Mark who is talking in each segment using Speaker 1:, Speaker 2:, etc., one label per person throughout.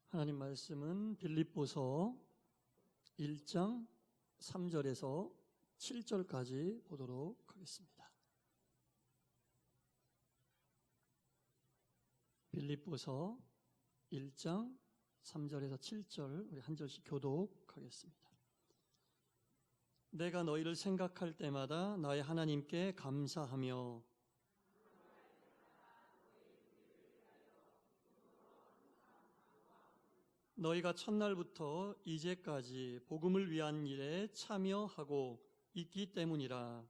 Speaker 1: 하나님 말씀은 빌립보서 1장 3절에서 7절까지 보도록 하겠습니다. 빌립보서 1장 3절에서 7절 우리 한 절씩 교독하겠습니다. 내가 너희를 생각할 때마다 나의 하나님께 감사하며 너희가 첫날부터 이제까지 복음을 위한 일에 참여하고 있기 때문이라.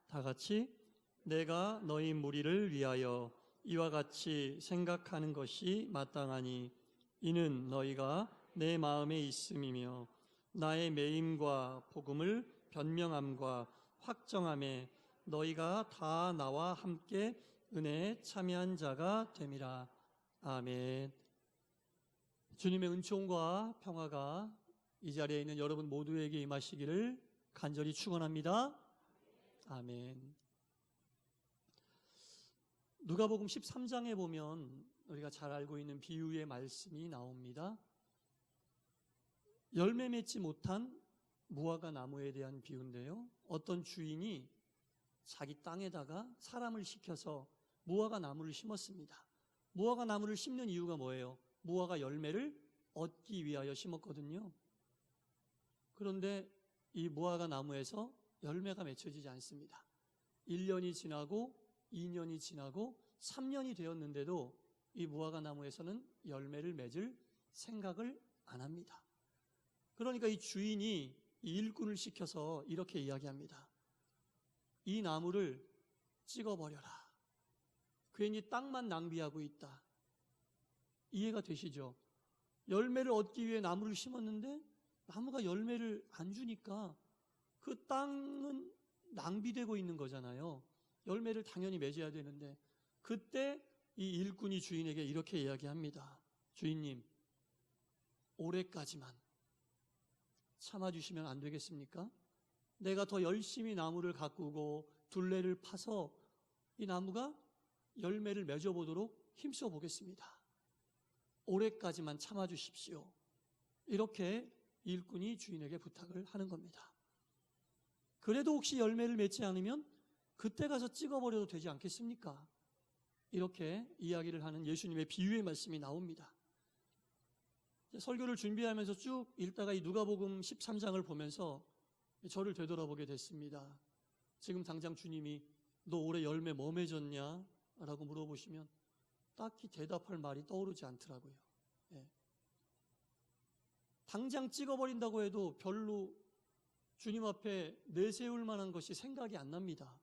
Speaker 1: 다 같이 내가 너희 무리를 위하여 이와 같이 생각하는 것이 마땅하니 이는 너희가 내 마음에 있음이며 나의 매임과 복음을 변명함과 확정함에 너희가 다 나와 함께 은혜에 참여한 자가 됨이라. 아멘. 주님의 은총과 평화가 이 자리에 있는 여러분 모두에게 임하시기를 간절히 축원합니다. 아멘. 누가복음 13장에 보면 우리가 잘 알고 있는 비유의 말씀이 나옵니다. 열매 맺지 못한 무화과 나무에 대한 비유인데요. 어떤 주인이 자기 땅에다가 사람을 시켜서 무화과 나무를 심었습니다. 무화과 나무를 심는 이유가 뭐예요? 무화과 열매를 얻기 위하여 심었거든요. 그런데 이 무화과 나무에서 열매가 맺혀지지 않습니다. 1년이 지나고 2년이 지나고 3년이 되었는데도 이 무화과 나무에서는 열매를 맺을 생각을 안 합니다. 그러니까 이 주인이 이 일꾼을 시켜서 이렇게 이야기합니다. 이 나무를 찍어버려라. 괜히 땅만 낭비하고 있다. 이해가 되시죠? 열매를 얻기 위해 나무를 심었는데 나무가 열매를 안 주니까 그 땅은 낭비되고 있는 거잖아요. 열매를 당연히 맺어야 되는데 그때 이 일꾼이 주인에게 이렇게 이야기합니다. 주인님, 올해까지만 참아주시면 안 되겠습니까? 내가 더 열심히 나무를 가꾸고 둘레를 파서 이 나무가 열매를 맺어보도록 힘써 보겠습니다. 올해까지만 참아주십시오. 이렇게 일꾼이 주인에게 부탁을 하는 겁니다. 그래도 혹시 열매를 맺지 않으면 그때 가서 찍어버려도 되지 않겠습니까? 이렇게 이야기를 하는 예수님의 비유의 말씀이 나옵니다. 설교를 준비하면서 쭉 읽다가 이 누가복음 13장을 보면서 저를 되돌아보게 됐습니다. 지금 당장 주님이 너 올해 열매 뭐 맺었냐? 라고 물어보시면 딱히 대답할 말이 떠오르지 않더라고요. 예. 당장 찍어버린다고 해도 별로 주님 앞에 내세울 만한 것이 생각이 안 납니다.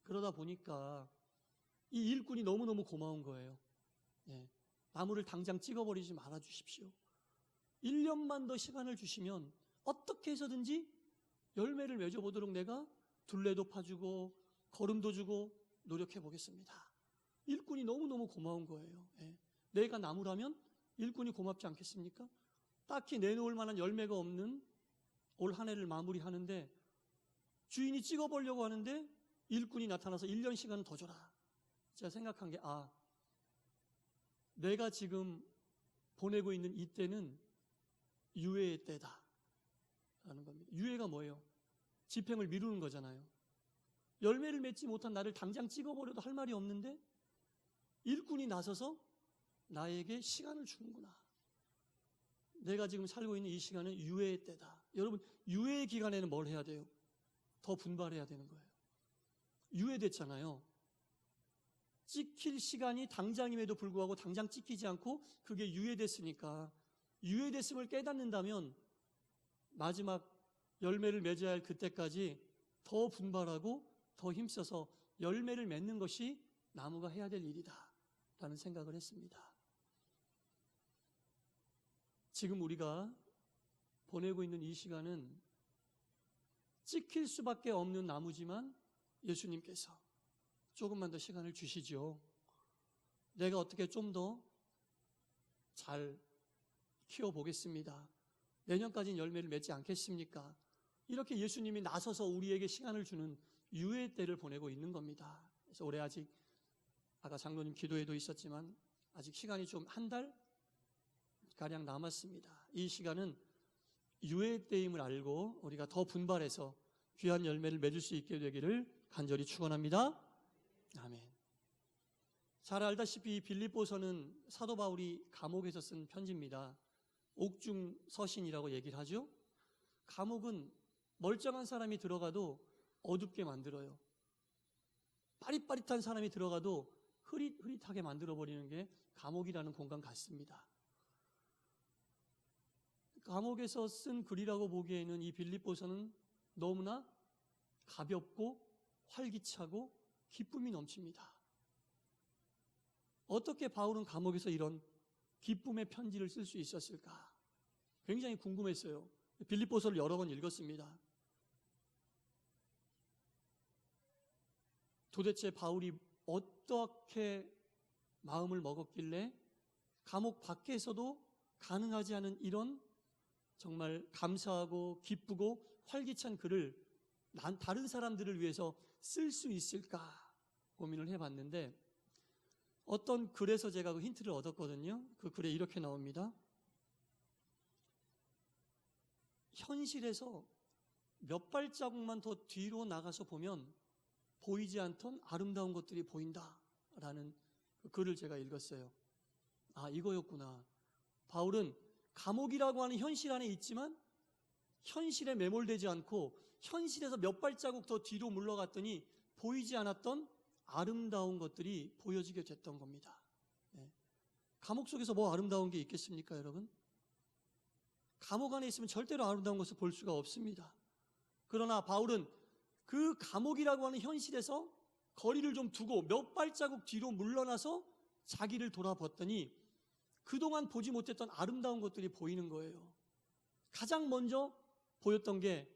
Speaker 1: 그러다 보니까 이 일꾼이 너무너무 고마운 거예요. 예. 나무를 당장 찍어버리지 말아 주십시오. 1년만 더 시간을 주시면 어떻게 해서든지 열매를 맺어보도록 내가 둘레도 파주고 거름도 주고 노력해 보겠습니다. 일꾼이 너무너무 고마운 거예요. 예. 내가 나무라면 일꾼이 고맙지 않겠습니까? 딱히 내놓을 만한 열매가 없는 올 한 해를 마무리하는데 주인이 찍어보려고 하는데 일꾼이 나타나서 1년 시간은 더 줘라. 제가 생각한 게 내가 지금 보내고 있는 이 때는 유예의 때다 라는 겁니다. 유예가 뭐예요? 집행을 미루는 거잖아요. 열매를 맺지 못한 나를 당장 찍어버려도 할 말이 없는데 일꾼이 나서서 나에게 시간을 주는구나. 내가 지금 살고 있는 이 시간은 유예의 때다. 여러분, 유예의 기간에는 뭘 해야 돼요? 더 분발해야 되는 거예요. 유예됐잖아요. 찍힐 시간이 당장임에도 불구하고 당장 찍히지 않고 그게 유예됐으니까 유예됐음을 깨닫는다면 마지막 열매를 맺어야 할 그때까지 더 분발하고 더 힘써서 열매를 맺는 것이 나무가 해야 될 일이다 라는 생각을 했습니다. 지금 우리가 보내고 있는 이 시간은 찍힐 수밖에 없는 나무지만 예수님께서 조금만 더 시간을 주시죠. 내가 어떻게 좀 더 잘 키워보겠습니다. 내년까지는 열매를 맺지 않겠습니까? 이렇게 예수님이 나서서 우리에게 시간을 주는 유예 때를 보내고 있는 겁니다. 그래서 올해 아직 아까 장로님 기도에도 있었지만 아직 시간이 좀 한 달 가량 남았습니다. 이 시간은 유예 때임을 알고 우리가 더 분발해서 귀한 열매를 맺을 수 있게 되기를 간절히 축원합니다. 아멘. 잘 알다시피 빌립보서는 사도 바울이 감옥에서 쓴 편지입니다. 옥중 서신이라고 얘기를 하죠. 감옥은 멀쩡한 사람이 들어가도 어둡게 만들어요. 빠릿빠릿한 사람이 들어가도 흐릿흐릿하게 만들어버리는 게 감옥이라는 공간 같습니다. 감옥에서 쓴 글이라고 보기에는 이 빌립보서는 너무나 가볍고 활기차고 기쁨이 넘칩니다. 어떻게 바울은 감옥에서 이런 기쁨의 편지를 쓸 수 있었을까? 굉장히 궁금했어요. 빌립보서를 여러 번 읽었습니다. 도대체 바울이 어떻게 마음을 먹었길래 감옥 밖에서도 가능하지 않은 이런 정말 감사하고 기쁘고 활기찬 글을 다른 사람들을 위해서 쓸 수 있을까 고민을 해봤는데 어떤 글에서 제가 그 힌트를 얻었거든요. 그 글에 이렇게 나옵니다. 현실에서 몇 발자국만 더 뒤로 나가서 보면 보이지 않던 아름다운 것들이 보인다라는 그 글을 제가 읽었어요. 아, 이거였구나. 바울은 감옥이라고 하는 현실 안에 있지만 현실에 매몰되지 않고 현실에서 몇 발자국 더 뒤로 물러갔더니 보이지 않았던 아름다운 것들이 보여지게 됐던 겁니다. 네. 감옥 속에서 뭐 아름다운 게 있겠습니까, 여러분? 감옥 안에 있으면 절대로 아름다운 것을 볼 수가 없습니다. 그러나 바울은 그 감옥이라고 하는 현실에서 거리를 좀 두고 몇 발자국 뒤로 물러나서 자기를 돌아봤더니 그동안 보지 못했던 아름다운 것들이 보이는 거예요. 가장 먼저 보였던 게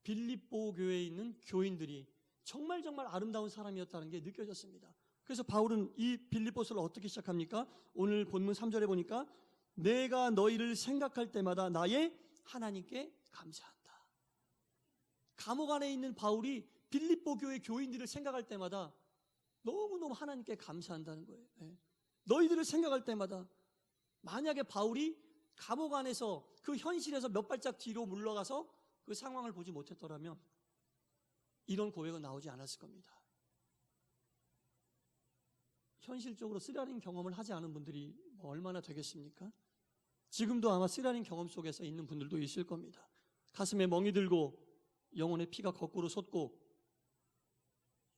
Speaker 1: 빌립보 교회에 있는 교인들이 정말 아름다운 사람이었다는 게 느껴졌습니다. 그래서 바울은 이 빌립보서를 어떻게 시작합니까? 오늘 본문 3절에 보니까 내가 너희를 생각할 때마다 나의 하나님께 감사한다. 감옥 안에 있는 바울이 빌립보 교회 교인들을 생각할 때마다 너무너무 하나님께 감사한다는 거예요. 네. 너희들을 생각할 때마다 만약에 바울이 감옥 안에서 그 현실에서 몇 발짝 뒤로 물러가서 그 상황을 보지 못했더라면 이런 고백은 나오지 않았을 겁니다. 현실적으로 쓰라린 경험을 하지 않은 분들이 얼마나 되겠습니까? 지금도 아마 쓰라린 경험 속에서 있는 분들도 있을 겁니다. 가슴에 멍이 들고 영혼의 피가 거꾸로 솟고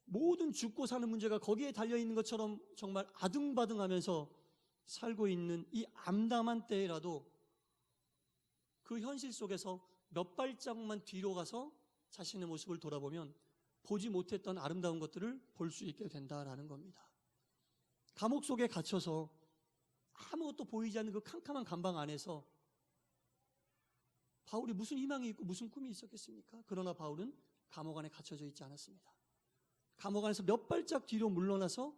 Speaker 1: 모든 죽고 사는 문제가 거기에 달려있는 것처럼 정말 아등바등하면서 살고 있는 이 암담한 때라도 그 현실 속에서 몇 발자국만 뒤로 가서 자신의 모습을 돌아보면 보지 못했던 아름다운 것들을 볼 수 있게 된다라는 겁니다. 감옥 속에 갇혀서 아무것도 보이지 않는 그 캄캄한 감방 안에서 바울이 무슨 희망이 있고 무슨 꿈이 있었겠습니까? 그러나 바울은 감옥 안에 갇혀져 있지 않았습니다. 감옥 안에서 몇 발짝 뒤로 물러나서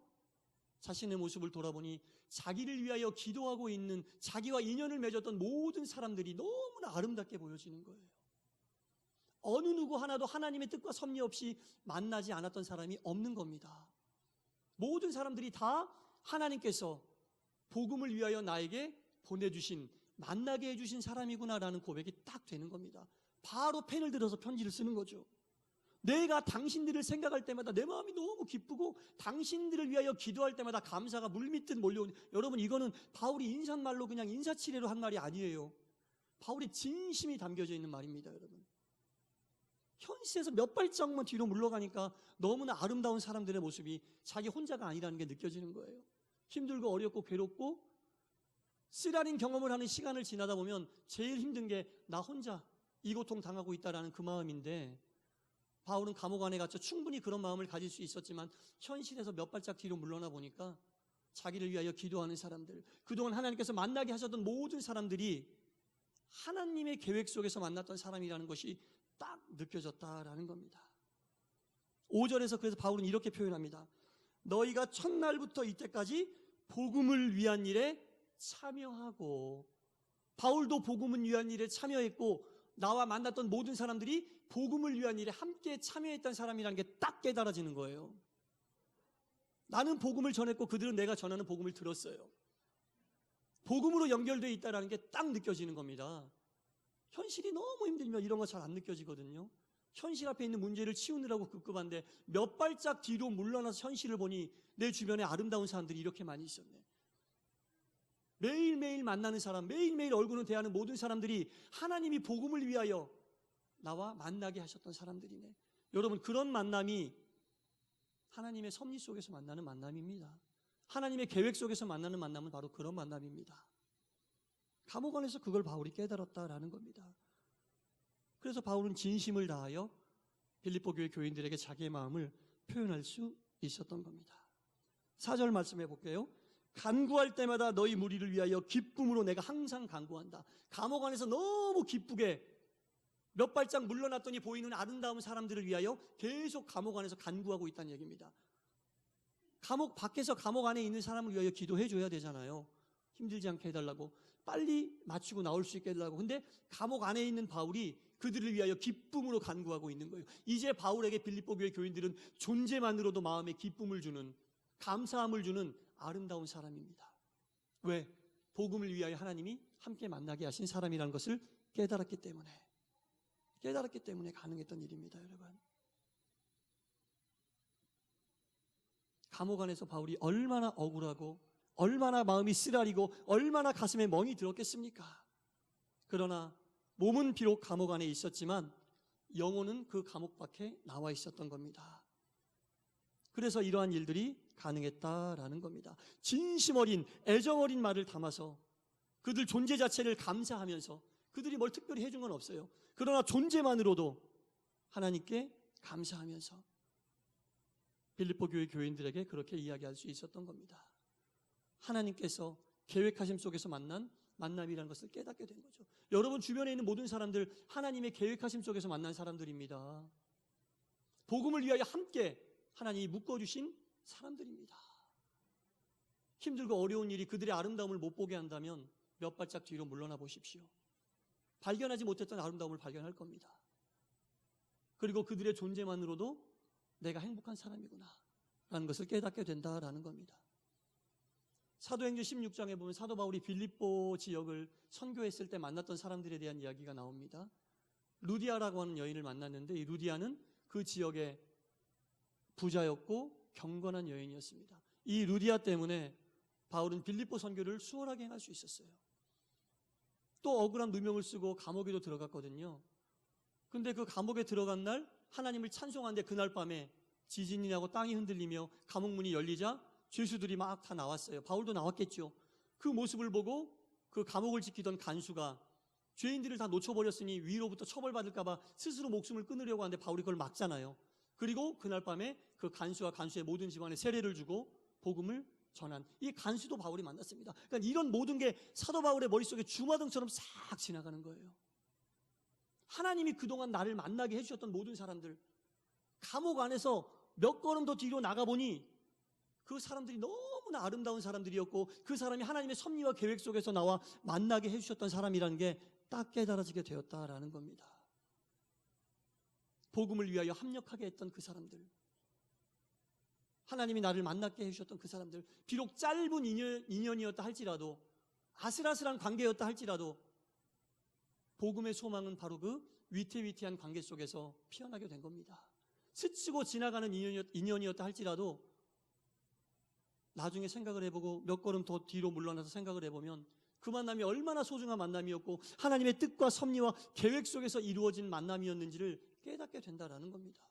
Speaker 1: 자신의 모습을 돌아보니 자기를 위하여 기도하고 있는 자기와 인연을 맺었던 모든 사람들이 너무나 아름답게 보여지는 거예요. 어느 누구 하나도 하나님의 뜻과 섭리 없이 만나지 않았던 사람이 없는 겁니다. 모든 사람들이 다 하나님께서 복음을 위하여 나에게 보내주신 만나게 해주신 사람이구나라는 고백이 딱 되는 겁니다. 바로 펜을 들어서 편지를 쓰는 거죠. 내가 당신들을 생각할 때마다 내 마음이 너무 기쁘고 당신들을 위하여 기도할 때마다 감사가 물밀듯 몰려오는, 여러분 이거는 바울이 인사말로 그냥 인사치레로 한 말이 아니에요. 바울의 진심이 담겨져 있는 말입니다, 여러분. 현실에서 몇 발짝만 뒤로 물러가니까 너무나 아름다운 사람들의 모습이 자기 혼자가 아니라는 게 느껴지는 거예요. 힘들고 어렵고 괴롭고 쓰라린 경험을 하는 시간을 지나다 보면 제일 힘든 게 나 혼자 이 고통 당하고 있다라는 그 마음인데, 바울은 감옥 안에 갇혀 충분히 그런 마음을 가질 수 있었지만 현실에서 몇 발짝 뒤로 물러나 보니까 자기를 위하여 기도하는 사람들, 그동안 하나님께서 만나게 하셨던 모든 사람들이 하나님의 계획 속에서 만났던 사람이라는 것이 딱 느껴졌다라는 겁니다. 5절에서 그래서 바울은 이렇게 표현합니다. 너희가 첫날부터 이때까지 복음을 위한 일에 참여하고, 바울도 복음을 위한 일에 참여했고 나와 만났던 모든 사람들이 복음을 위한 일에 함께 참여했던 사람이라는 게 딱 깨달아지는 거예요. 나는 복음을 전했고 그들은 내가 전하는 복음을 들었어요. 복음으로 연결되어 있다는 게 딱 느껴지는 겁니다. 현실이 너무 힘들면 이런 거 잘 안 느껴지거든요. 현실 앞에 있는 문제를 치우느라고 급급한데 몇 발짝 뒤로 물러나서 현실을 보니 내 주변에 아름다운 사람들이 이렇게 많이 있었네. 매일매일 만나는 사람, 매일매일 얼굴은 대하는 모든 사람들이 하나님이 복음을 위하여 나와 만나게 하셨던 사람들이네. 여러분, 그런 만남이 하나님의 섭리 속에서 만나는 만남입니다. 하나님의 계획 속에서 만나는 만남은 바로 그런 만남입니다. 감옥 안에서 그걸 바울이 깨달았다라는 겁니다. 그래서 바울은 진심을 다하여 빌립보 교회 교인들에게 자기의 마음을 표현할 수 있었던 겁니다. 4절 말씀해 볼게요. 간구할 때마다 너희 무리를 위하여 기쁨으로 내가 항상 간구한다. 감옥 안에서 너무 기쁘게 몇 발짝 물러났더니 보이는 아름다운 사람들을 위하여 계속 감옥 안에서 간구하고 있다는 얘기입니다. 감옥 밖에서 감옥 안에 있는 사람을 위하여 기도해 줘야 되잖아요. 힘들지 않게 해달라고, 빨리 마치고 나올 수 있게 해달라고. 근데 감옥 안에 있는 바울이 그들을 위하여 기쁨으로 간구하고 있는 거예요. 이제 바울에게 빌립보 교회 교인들은 존재만으로도 마음에 기쁨을 주는, 감사함을 주는 아름다운 사람입니다. 왜? 복음을 위하여 하나님이 함께 만나게 하신 사람이라는 것을 깨달았기 때문에 가능했던 일입니다. 여러분, 감옥 안에서 바울이 얼마나 억울하고 얼마나 마음이 쓰라리고 얼마나 가슴에 멍이 들었겠습니까? 그러나 몸은 비록 감옥 안에 있었지만 영혼은 그 감옥 밖에 나와 있었던 겁니다. 그래서 이러한 일들이 가능했다라는 겁니다. 진심 어린, 애정 어린 말을 담아서 그들 존재 자체를 감사하면서, 그들이 뭘 특별히 해준 건 없어요. 그러나 존재만으로도 하나님께 감사하면서 빌립보 교회 교인들에게 그렇게 이야기할 수 있었던 겁니다. 하나님께서 계획하심 속에서 만난 만남이라는 것을 깨닫게 된 거죠. 여러분 주변에 있는 모든 사람들 하나님의 계획하심 속에서 만난 사람들입니다. 복음을 위하여 함께 하나님이 묶어주신 사람들입니다. 힘들고 어려운 일이 그들의 아름다움을 못 보게 한다면 몇 발짝 뒤로 물러나 보십시오. 발견하지 못했던 아름다움을 발견할 겁니다. 그리고 그들의 존재만으로도 내가 행복한 사람이구나 라는 것을 깨닫게 된다라는 겁니다. 사도행전 16장에 보면 사도 바울이 빌립보 지역을 선교했을 때 만났던 사람들에 대한 이야기가 나옵니다. 루디아라고 하는 여인을 만났는데 이 루디아는 그 지역의 부자였고 경건한 여인이었습니다. 이 루디아 때문에 바울은 빌립보 선교를 수월하게 행할 수 있었어요. 또 억울한 누명을 쓰고 감옥에도 들어갔거든요. 근데 그 감옥에 들어간 날 하나님을 찬송하는데 그날 밤에 지진이 나고 땅이 흔들리며 감옥 문이 열리자 죄수들이 막 다 나왔어요. 바울도 나왔겠죠. 그 모습을 보고 그 감옥을 지키던 간수가 죄인들을 다 놓쳐버렸으니 위로부터 처벌받을까 봐 스스로 목숨을 끊으려고 하는데 바울이 그걸 막잖아요. 그리고 그날 밤에 그 간수와 간수의 모든 집안에 세례를 주고 복음을 전한 이 간수도 바울이 만났습니다. 그러니까 이런 모든 게 사도 바울의 머릿속에 주마등처럼 싹 지나가는 거예요. 하나님이 그동안 나를 만나게 해주셨던 모든 사람들, 감옥 안에서 몇 걸음 더 뒤로 나가보니 그 사람들이 너무나 아름다운 사람들이었고 그 사람이 하나님의 섭리와 계획 속에서 나와 만나게 해주셨던 사람이라는 게 딱 깨달아지게 되었다라는 겁니다. 복음을 위하여 합력하게 했던 그 사람들, 하나님이 나를 만나게 해주셨던 그 사람들, 비록 짧은 인연이었다 할지라도, 아슬아슬한 관계였다 할지라도 복음의 소망은 바로 그 위태위태한 관계 속에서 피어나게 된 겁니다. 스치고 지나가는 인연이었다 할지라도 나중에 생각을 해보고 몇 걸음 더 뒤로 물러나서 생각을 해보면 그 만남이 얼마나 소중한 만남이었고 하나님의 뜻과 섭리와 계획 속에서 이루어진 만남이었는지를 깨닫게 된다는 겁니다.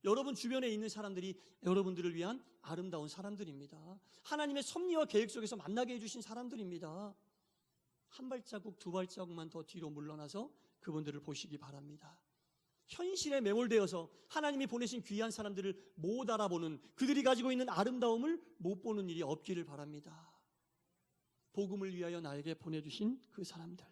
Speaker 1: 여러분 주변에 있는 사람들이 여러분들을 위한 아름다운 사람들입니다. 하나님의 섭리와 계획 속에서 만나게 해주신 사람들입니다. 한 발자국 두 발자국만 더 뒤로 물러나서 그분들을 보시기 바랍니다. 현실에 매몰되어서 하나님이 보내신 귀한 사람들을 못 알아보는, 그들이 가지고 있는 아름다움을 못 보는 일이 없기를 바랍니다. 복음을 위하여 나에게 보내주신 그 사람들.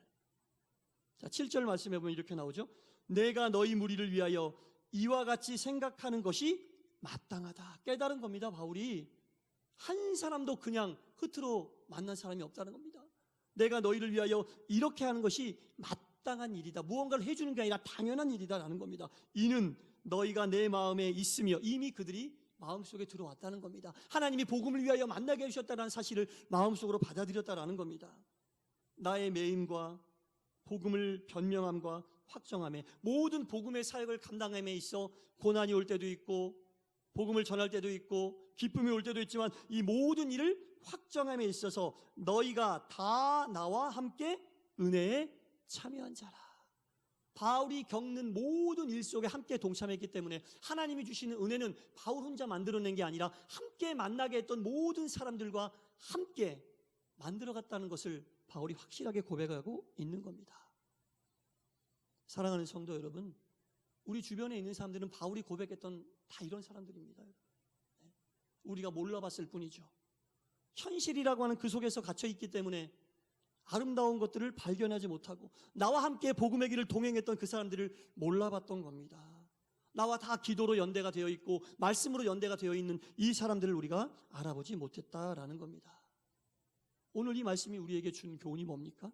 Speaker 1: 자, 7절 말씀해 보면 이렇게 나오죠. 내가 너희 무리를 위하여 이와 같이 생각하는 것이 마땅하다. 깨달은 겁니다. 바울이 한 사람도 그냥 흐트러 만난 사람이 없다는 겁니다. 내가 너희를 위하여 이렇게 하는 것이 합당한 일이다. 무언가를 해주는 게 아니라 당연한 일이다라는 겁니다. 이는 너희가 내 마음에 있으며 이미 그들이 마음속에 들어왔다는 겁니다. 하나님이 복음을 위하여 만나게 해주셨다는 사실을 마음속으로 받아들였다라는 겁니다. 나의 매임과 복음을 변명함과 확정함에, 모든 복음의 사역을 감당함에 있어 고난이 올 때도 있고 복음을 전할 때도 있고 기쁨이 올 때도 있지만, 이 모든 일을 확정함에 있어서 너희가 다 나와 함께 은혜에 참여한 자라. 바울이 겪는 모든 일 속에 함께 동참했기 때문에 하나님이 주시는 은혜는 바울 혼자 만들어낸 게 아니라 함께 만나게 했던 모든 사람들과 함께 만들어갔다는 것을 바울이 확실하게 고백하고 있는 겁니다. 사랑하는 성도 여러분, 우리 주변에 있는 사람들은 바울이 고백했던 다 이런 사람들입니다. 우리가 몰라봤을 뿐이죠. 현실이라고 하는 그 속에서 갇혀있기 때문에 아름다운 것들을 발견하지 못하고 나와 함께 복음의 길을 동행했던 그 사람들을 몰라봤던 겁니다. 나와 다 기도로 연대가 되어 있고 말씀으로 연대가 되어 있는 이 사람들을 우리가 알아보지 못했다라는 겁니다. 오늘 이 말씀이 우리에게 준 교훈이 뭡니까?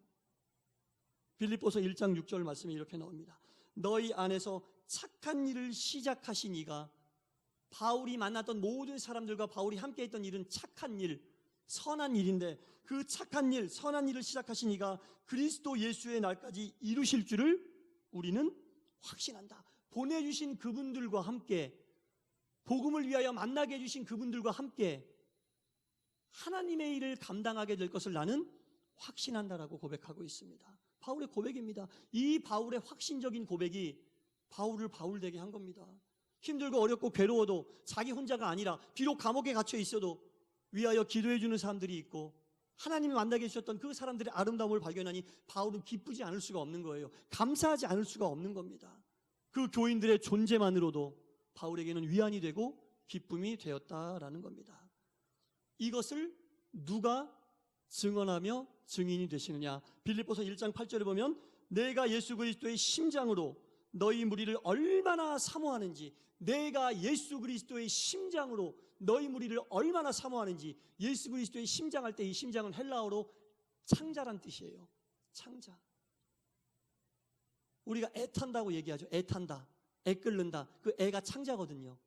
Speaker 1: 빌립보서 1장 6절 말씀이 이렇게 나옵니다. 너희 안에서 착한 일을 시작하신 이가, 바울이 만났던 모든 사람들과 바울이 함께 했던 일은 착한 일, 선한 일인데, 그 착한 일, 선한 일을 시작하신 이가 그리스도 예수의 날까지 이루실 줄을 우리는 확신한다. 보내주신 그분들과 함께, 복음을 위하여 만나게 해주신 그분들과 함께 하나님의 일을 감당하게 될 것을 나는 확신한다라고 고백하고 있습니다. 바울의 고백입니다. 이 바울의 확신적인 고백이 바울을 바울되게 한 겁니다. 힘들고 어렵고 괴로워도 자기 혼자가 아니라, 비록 감옥에 갇혀 있어도 위하여 기도해 주는 사람들이 있고 하나님이 만나게 해주셨던 그 사람들의 아름다움을 발견하니 바울은 기쁘지 않을 수가 없는 거예요. 감사하지 않을 수가 없는 겁니다. 그 교인들의 존재만으로도 바울에게는 위안이 되고 기쁨이 되었다라는 겁니다. 이것을 누가 증언하며 증인이 되시느냐? 빌립보서 1장 8절에 보면 내가 예수 그리스도의 심장으로 너희 무리를 얼마나 사모하는지, 내가 예수 그리스도의 심장으로 너희 무리를 얼마나 사모하는지. 예수 그리스도의 심장할 때 이 심장은 헬라어로 창자란 뜻이에요. 창자. 우리가 애탄다고 얘기하죠. 애탄다, 애끓는다. 그 애가 창자거든요.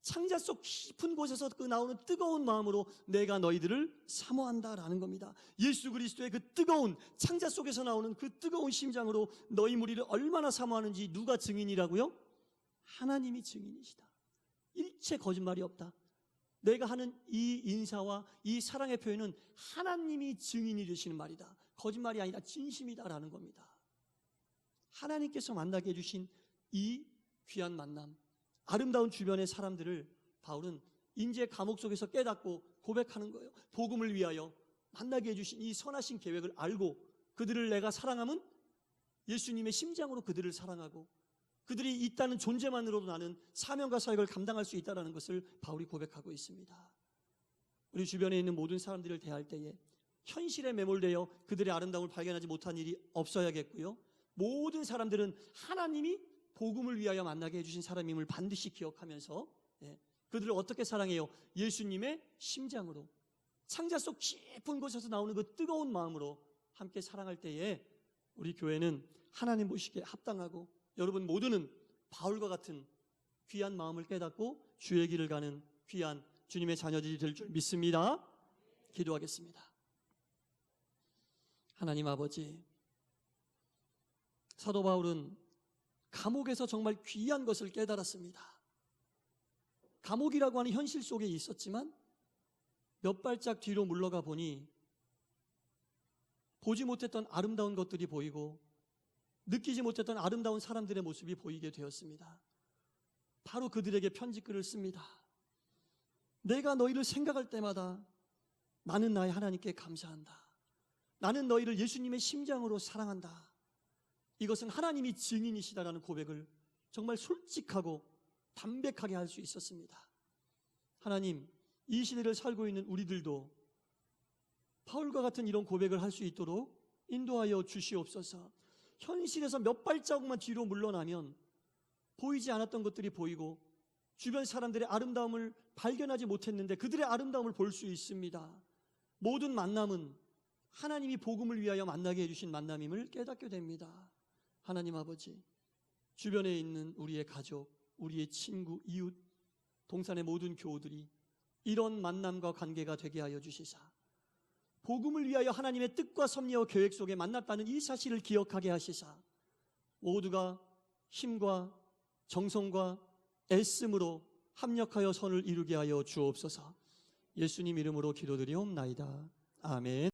Speaker 1: 창자 속 깊은 곳에서 그 나오는 뜨거운 마음으로 내가 너희들을 사모한다라는 겁니다. 예수 그리스도의 그 뜨거운 창자 속에서 나오는 그 뜨거운 심장으로 너희 무리를 얼마나 사모하는지 누가 증인이라고요? 하나님이 증인이시다. 일체 거짓말이 없다. 내가 하는 이 인사와 이 사랑의 표현은 하나님이 증인이 되시는 말이다. 거짓말이 아니라 진심이다라는 겁니다. 하나님께서 만나게 해주신 이 귀한 만남, 아름다운 주변의 사람들을 바울은 인제 감옥 속에서 깨닫고 고백하는 거예요. 복음을 위하여 만나게 해주신 이 선하신 계획을 알고 그들을 내가 사랑함은 예수님의 심장으로 그들을 사랑하고 그들이 있다는 존재만으로도 나는 사명과 사역을 감당할 수 있다는 것을 바울이 고백하고 있습니다. 우리 주변에 있는 모든 사람들을 대할 때에 현실에 매몰되어 그들의 아름다움을 발견하지 못한 일이 없어야겠고요. 모든 사람들은 하나님이 복음을 위하여 만나게 해주신 사람임을 반드시 기억하면서 그들을 어떻게 사랑해요? 예수님의 심장으로, 창자 속 깊은 곳에서 나오는 그 뜨거운 마음으로 함께 사랑할 때에 우리 교회는 하나님 보시기에 합당하고 여러분 모두는 바울과 같은 귀한 마음을 깨닫고 주의 길을 가는 귀한 주님의 자녀들이 될 줄 믿습니다. 기도하겠습니다. 하나님 아버지, 사도 바울은 감옥에서 정말 귀한 것을 깨달았습니다. 감옥이라고 하는 현실 속에 있었지만 몇 발짝 뒤로 물러가 보니 보지 못했던 아름다운 것들이 보이고 느끼지 못했던 아름다운 사람들의 모습이 보이게 되었습니다. 바로 그들에게 편지글을 씁니다. 내가 너희를 생각할 때마다 나는 나의 하나님께 감사한다. 나는 너희를 예수님의 심장으로 사랑한다. 이것은 하나님이 증인이시다라는 고백을 정말 솔직하고 담백하게 할 수 있었습니다. 하나님, 이 시대를 살고 있는 우리들도 바울과 같은 이런 고백을 할 수 있도록 인도하여 주시옵소서. 현실에서 몇 발자국만 뒤로 물러나면 보이지 않았던 것들이 보이고 주변 사람들의 아름다움을 발견하지 못했는데 그들의 아름다움을 볼 수 있습니다. 모든 만남은 하나님이 복음을 위하여 만나게 해주신 만남임을 깨닫게 됩니다. 하나님 아버지, 주변에 있는 우리의 가족, 우리의 친구, 이웃, 동산의 모든 교우들이 이런 만남과 관계가 되게 하여 주시사 복음을 위하여 하나님의 뜻과 섭리와 계획 속에 만났다는 이 사실을 기억하게 하시사 모두가 힘과 정성과 애씀으로 합력하여 선을 이루게 하여 주옵소서. 예수님 이름으로 기도드리옵나이다. 아멘.